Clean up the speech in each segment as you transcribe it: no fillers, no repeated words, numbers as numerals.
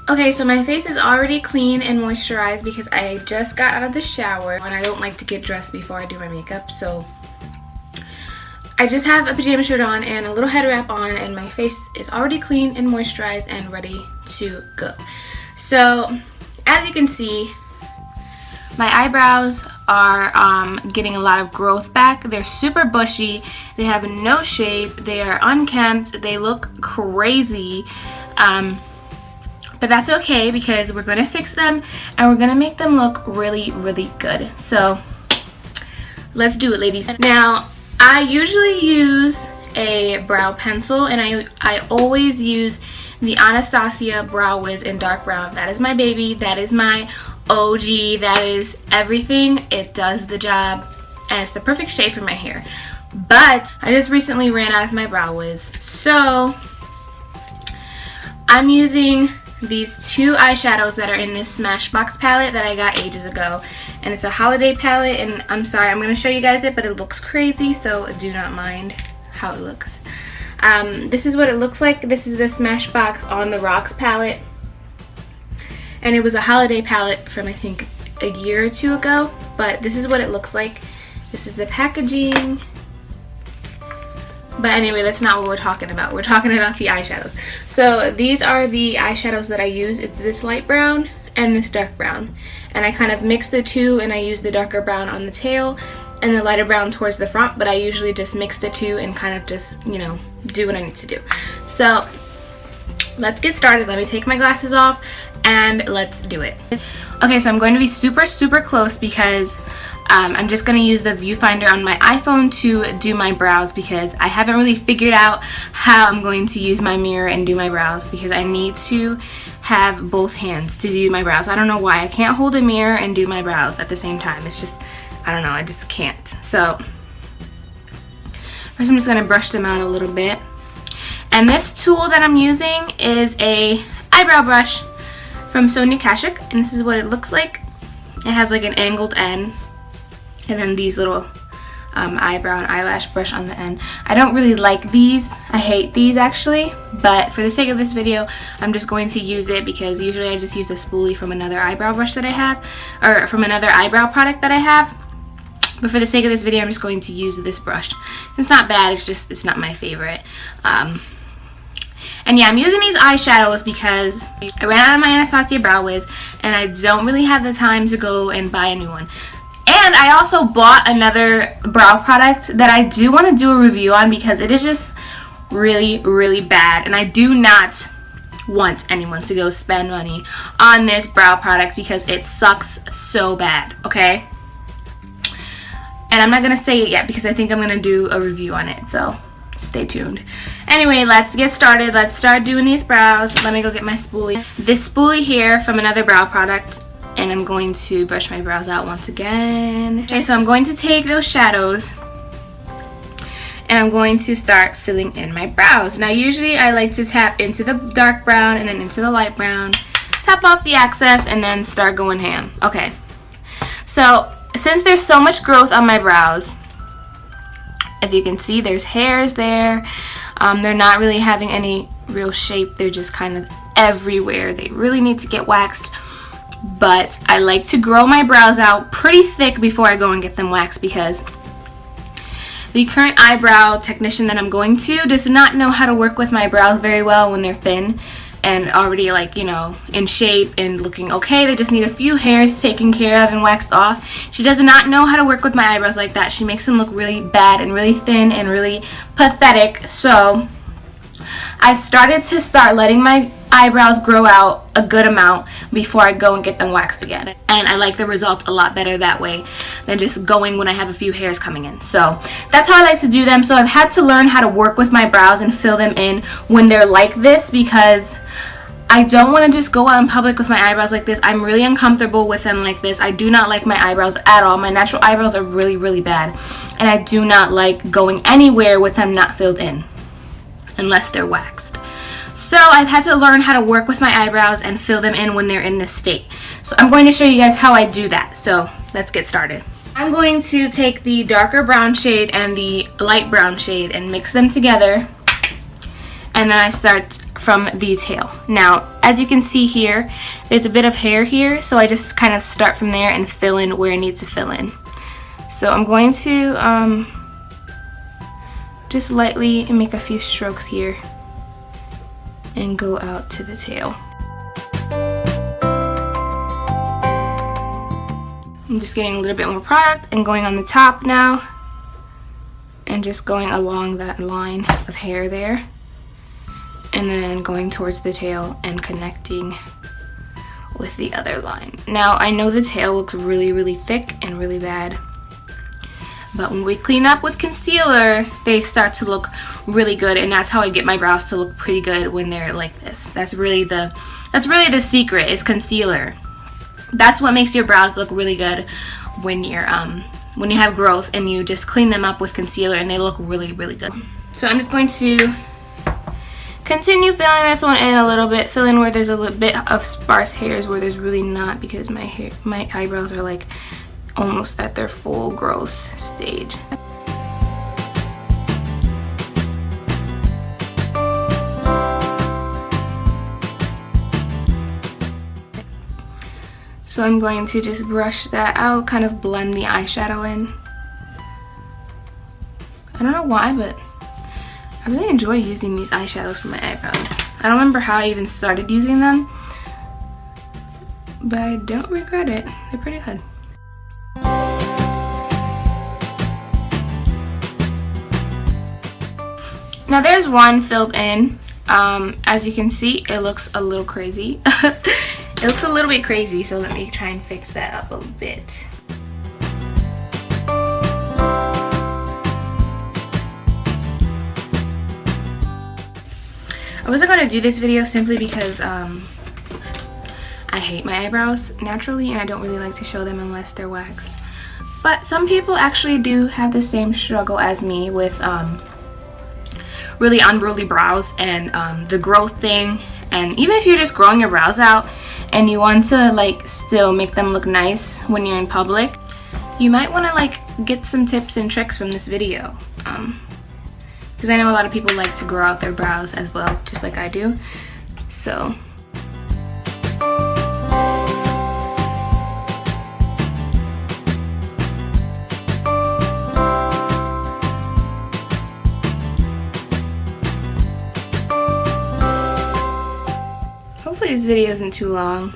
Okay, so my face is already clean and moisturized because I just got out of the shower and I don't like to get dressed before I do my makeup, so I just have a pajama shirt on and a little head wrap on, and my face is already clean and moisturized and ready to go. So as you can see, my eyebrows are getting a lot of growth back. They're super bushy, they have no shape, they are unkempt, they look crazy, but that's okay because we're going to fix them and we're going to make them look really, really good. So let's do it, ladies. Now, I usually use a brow pencil, and I always use the Anastasia Brow Wiz in dark brown. That is my baby. That is my OG. That is everything. It does the job, and it's the perfect shade for my hair. But I just recently ran out of my Brow Wiz, so I'm using these two eyeshadows that are in this Smashbox palette that I got ages ago, and it's a holiday palette, and I'm sorry, I'm going to show you guys it, but it looks crazy, so do not mind how it looks. This is what it looks like. This is the Smashbox On the Rocks palette, and it was a holiday palette from I think a year or two ago, but this is what it looks like. This is the packaging. But anyway, that's not what we're talking about. We're talking about the eyeshadows. So these are the eyeshadows that I use. It's this light brown and this dark brown. And I kind of mix the two, and I use the darker brown on the tail and the lighter brown towards the front. But I usually just mix the two and kind of just, you know, do what I need to do. So let's get started. Let me take my glasses off and let's do it. Okay, so I'm going to be super, super close because I'm just going to use the viewfinder on my iPhone to do my brows, because I haven't really figured out how I'm going to use my mirror and do my brows, because I need to have both hands to do my brows. I don't know why I can't hold a mirror and do my brows at the same time. It's just, I don't know, I just can't. So first I'm just going to brush them out a little bit. And this tool that I'm using is a eyebrow brush from Sonia Kashuk, and this is what it looks like. It has like an angled end, and then these little eyebrow and eyelash brush on the end. I don't really like these. I hate these actually, but for the sake of this video, I'm just going to use it because usually I just use a spoolie from another eyebrow brush that I have, or from another eyebrow product that I have. But for the sake of this video, I'm just going to use this brush. It's not bad, it's just, it's not my favorite. And yeah, I'm using these eyeshadows because I ran out of my Anastasia Brow Wiz, and I don't really have the time to go and buy a new one. And I also bought another brow product that I do want to do a review on because it is just really, really bad. And I do not want anyone to go spend money on this brow product because it sucks so bad, okay? And I'm not going to say it yet because I think I'm going to do a review on it, so stay tuned. Anyway, let's get started. Let's start doing these brows. Let me go get my spoolie. This spoolie here from another brow product, and I'm going to brush my brows out once again. Okay, so I'm going to take those shadows and I'm going to start filling in my brows. Now usually I like to tap into the dark brown and then into the light brown, tap off the excess, and then start going ham. Okay, so since there's so much growth on my brows, if you can see, there's hairs there. They're not really having any real shape. They're just kind of everywhere. They really need to get waxed. But I like to grow my brows out pretty thick before I go and get them waxed, because the current eyebrow technician that I'm going to does not know how to work with my brows very well when they're thin and already, like, you know, in shape and looking okay. They just need a few hairs taken care of and waxed off. She does not know how to work with my eyebrows like that. She makes them look really bad and really thin and really pathetic. So I started to letting my eyebrows grow out a good amount before I go and get them waxed again, and I like the results a lot better that way than just going when I have a few hairs coming in. So that's how I like to do them. So I've had to learn how to work with my brows and fill them in when they're like this, because I don't want to just go out in public with my eyebrows like this. I'm really uncomfortable with them like this. I do not like my eyebrows at all. My natural eyebrows are really, really bad, and I do not like going anywhere with them not filled in unless they're waxed. So I've had to learn how to work with my eyebrows and fill them in when they're in this state. So I'm going to show you guys how I do that. So let's get started. I'm going to take the darker brown shade and the light brown shade and mix them together. And and then I start from the tail. Now, as you can see here, there's a bit of hair here, so I just kind of start from there and fill in where I need to fill in. So I'm going to just lightly make a few strokes here and go out to the tail. I'm just getting a little bit more product and going on the top now and just going along that line of hair there, and then going towards the tail and connecting with the other line. Now, I know the tail looks really thick and really bad, but when we clean up with concealer, they start to look really good, and that's how I get my brows to look pretty good when they're like this. That's really the secret, is concealer. That's what makes your brows look really good when you're when you have growth and you just clean them up with concealer and they look really good. So I'm just going to continue filling this one in a little bit, fill in where there's a little bit of sparse hairs where there's really not, because my eyebrows are like almost at their full growth stage. So I'm going to just brush that out, kind of blend the eyeshadow in. I don't know why, but I really enjoy using these eyeshadows for my eyebrows. I don't remember how I even started using them, but I don't regret it. They're pretty good. Now there's one filled in. As you can see, it looks a little crazy. It looks a little bit crazy, so let me try and fix that up a bit. I wasn't going to do this video simply because I hate my eyebrows naturally, and I don't really like to show them unless they're waxed. But some people actually do have the same struggle as me with really unruly brows and the growth thing. And even if you're just growing your brows out and you want to like still make them look nice when you're in public, you might want to like get some tips and tricks from this video, because I know a lot of people like to grow out their brows as well, just like I do. So hopefully this video isn't too long.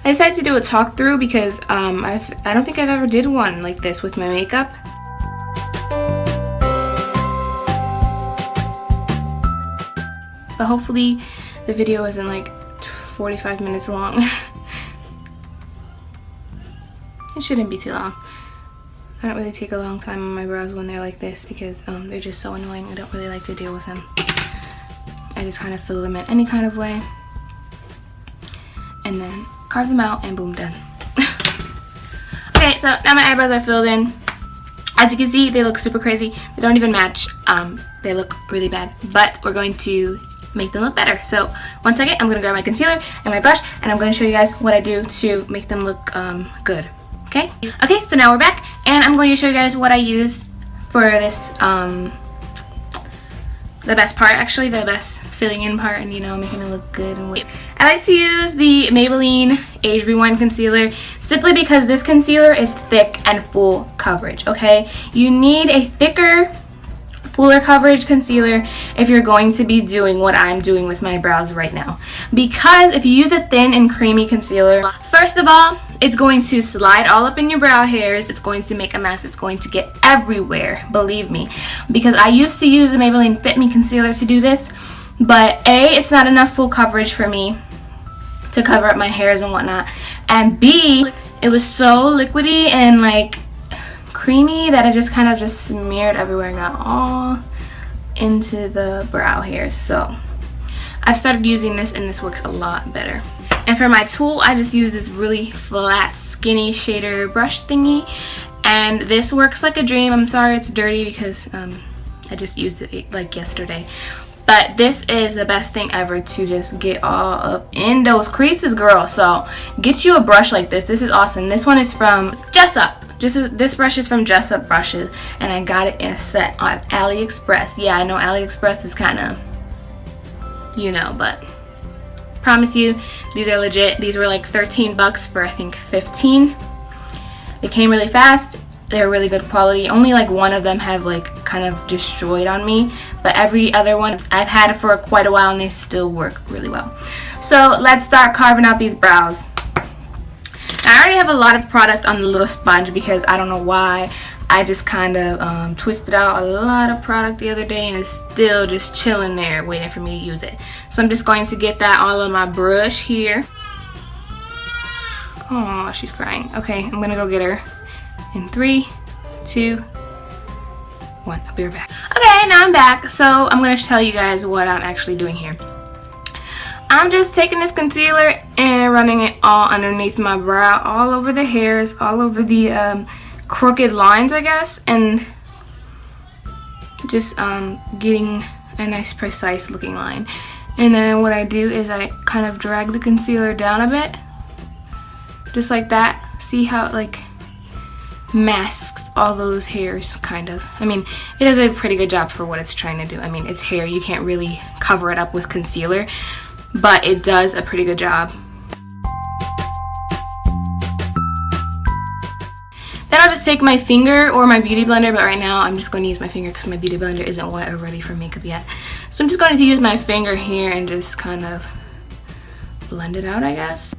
I decided to do a talk through because I don't think I've ever did one like this with my makeup. But hopefully the video isn't like 45 minutes long. It shouldn't be too long. I don't really take a long time on my brows when they're like this because they're just so annoying. I don't really like to deal with them. I just kind of fill them in any kind of way and then carve them out and boom, done. Okay, so now my eyebrows are filled in. As you can see, they look super crazy. They don't even match. They look really bad, but we're going to make them look better. So one second, I'm gonna grab my concealer and my brush and I'm going to show you guys what I do to make them look good. Okay, so now we're back and I'm going to show you guys what I use for this the best part, actually, the best filling in part, and you know, making it look good. And I like to use the Maybelline Age Rewind concealer simply because this concealer is thick and full coverage. Okay, you need a thicker, fuller coverage concealer if you're going to be doing what I'm doing with my brows right now, because if you use a thin and creamy concealer, first of all, it's going to slide all up in your brow hairs. It's going to make a mess. It's going to get everywhere, believe me, because I used to use the Maybelline Fit Me concealer to do this, but A, it's not enough full coverage for me to cover up my hairs and whatnot, and B, it was so liquidy and like creamy that it just kind of just smeared everywhere and got all into the brow hairs. So I've started using this and this works a lot better. And for my tool, I just use this really flat, skinny shader brush thingy, and this works like a dream. I'm sorry it's dirty because I just used it like yesterday. But this is the best thing ever to just get all up in those creases, girl. So get you a brush like this. This is awesome. This one is from Just Up. This brush is from Just Up Brushes, and I got it in a set on AliExpress. Yeah, I know AliExpress is kind of you know, but promise you these are legit. These were like 13 bucks for I think 15. They came really fast. They're really good quality. Only like one of them have like kind of destroyed on me, but every other one I've had it for quite a while and they still work really well. So let's start carving out these brows. I already have a lot of product on the little sponge because I don't know why. I just kind of twisted out a lot of product the other day and it's still just chilling there waiting for me to use it. So I'm just going to get that all on my brush here. Oh, she's crying. Okay, I'm gonna go get her in 3, 2, 1. I'll be right back. Okay, now I'm back. So I'm gonna tell you guys what I'm actually doing here. I'm just taking this concealer and running it all underneath my brow, all over the hairs, all over the crooked lines, I guess, and just getting a nice precise looking line. And then what I do is I kind of drag the concealer down a bit, just like that. See how it like masks all those hairs, kind of. I mean, it does a pretty good job for what it's trying to do. I mean, it's hair, you can't really cover it up with concealer, but it does a pretty good job. Then I'll just take my finger or my beauty blender, but right now I'm just going to use my finger because my beauty blender isn't wet or ready for makeup yet. So I'm just going to use my finger here and just kind of blend it out, I guess.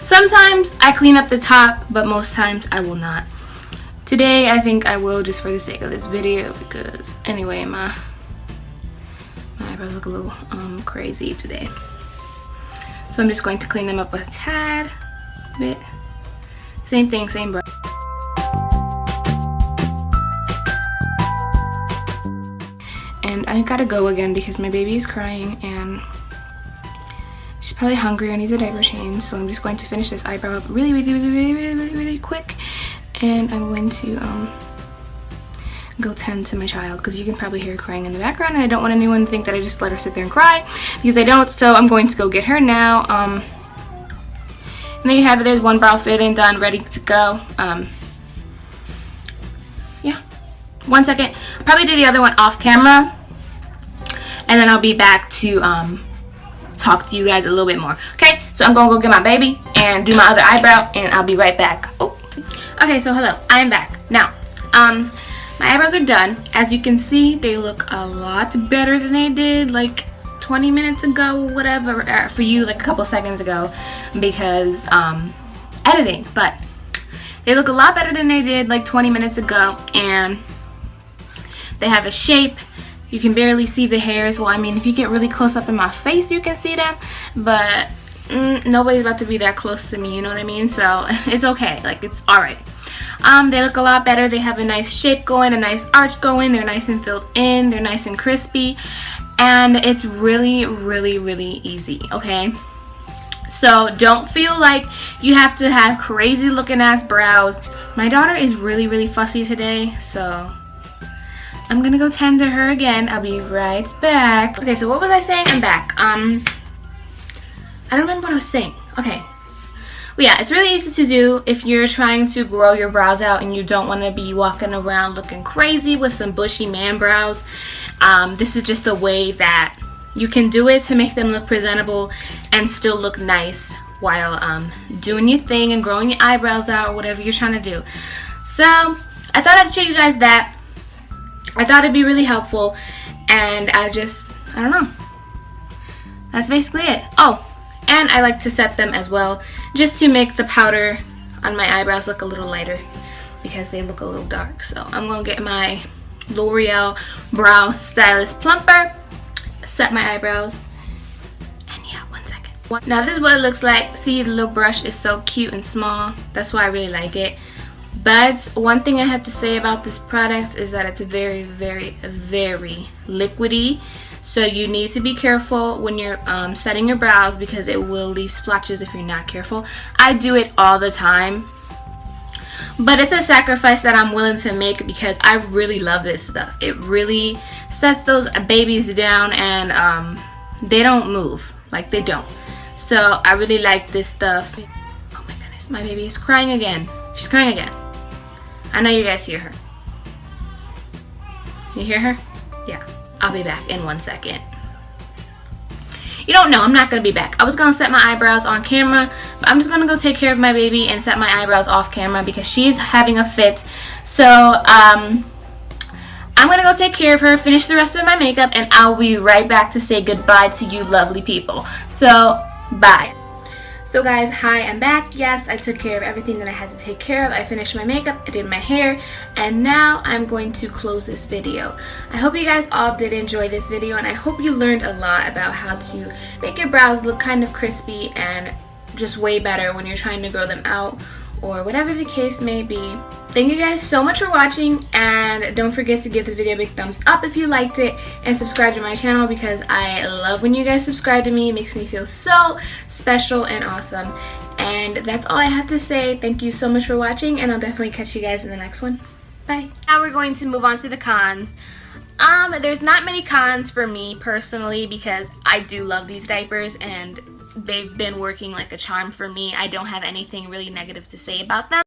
Sometimes I clean up the top, but most times I will not. Today I think I will, just for the sake of this video, because anyway, my eyebrows look a little crazy today. So I'm just going to clean them up a tad bit. Same thing, same brush. And I gotta go again because my baby is crying and she's probably hungry or needs a diaper change. So I'm just going to finish this eyebrow up really quick. And I'm going to go tend to my child because you can probably hear her crying in the background and I don't want anyone to think that I just let her sit there and cry because I don't. So I'm going to go get her now. And there you have it. There's one brow fitting done, ready to go. Yeah, 1 second. I'll probably do the other one off camera and then I'll be back to talk to you guys a little bit more. Okay, so I'm gonna go get my baby and do my other eyebrow and I'll be right back. Oh, okay, so hello, I'm back. Now, my eyebrows are done. As you can see, they look a lot better than they did like 20 minutes ago, whatever, for you like a couple seconds ago because editing, but they look a lot better than they did like 20 minutes ago and they have a shape. You can barely see the hairs. Well, I mean, if you get really close up in my face you can see them, but nobody's about to be that close to me, you know what I mean? So it's okay, like it's alright. They look a lot better. They have a nice shape going, a nice arch going. They're nice and filled in. They're nice and crispy. And it's really, really, really easy, okay? So don't feel like you have to have crazy looking ass brows. My daughter is really, really fussy today, so I'm gonna go tend to her again. I'll be right back. Okay, so what was I saying? I'm back. I don't remember what I was saying. Okay. Well, yeah, it's really easy to do if you're trying to grow your brows out and you don't want to be walking around looking crazy with some bushy man brows. This is just the way that you can do it to make them look presentable and still look nice while doing your thing and growing your eyebrows out or whatever you're trying to do. So I thought I'd show you guys that. I thought it'd be really helpful and I don't know. That's basically it. Oh, and I like to set them as well just to make the powder on my eyebrows look a little lighter because they look a little dark. So I'm going to get my L'Oreal Brow Stylist Plumper, set my eyebrows, and yeah, 1 second. Now this is what it looks like. See, the little brush is so cute and small. That's why I really like it. But one thing I have to say about this product is that it's very, very, very liquidy. So you need to be careful when you're setting your brows because it will leave splotches if you're not careful. I do it all the time. But it's a sacrifice that I'm willing to make because I really love this stuff. It really sets those babies down and they don't move. Like they don't. So I really like this stuff. Oh my goodness, my baby is crying again. She's crying again. I know you guys hear her. You hear her? Yeah. I'll be back in 1 second. you don't know, I'm not going to be back. I was going to set my eyebrows on camera, but I'm just going to go take care of my baby and set my eyebrows off camera because she's having a fit. So, I'm going to go take care of her, finish the rest of my makeup, and I'll be right back to say goodbye to you lovely people. So, bye. So guys, hi, I'm back. Yes, I took care of everything that I had to take care of. I finished my makeup, I did my hair, and now I'm going to close this video. I hope you guys all did enjoy this video, and I hope you learned a lot about how to make your brows look kind of crispy and just way better when you're trying to grow them out, or whatever the case may be. Thank you guys so much for watching, and don't forget to give this video a big thumbs up if you liked it, and subscribe to my channel because I love when you guys subscribe to me. It makes me feel so special and awesome. And that's all I have to say. Thank you so much for watching, and I'll definitely catch you guys in the next one. Bye. Now we're going to move on to the cons. There's not many cons for me personally because I do love these diapers and they've been working like a charm for me. I don't have anything really negative to say about them.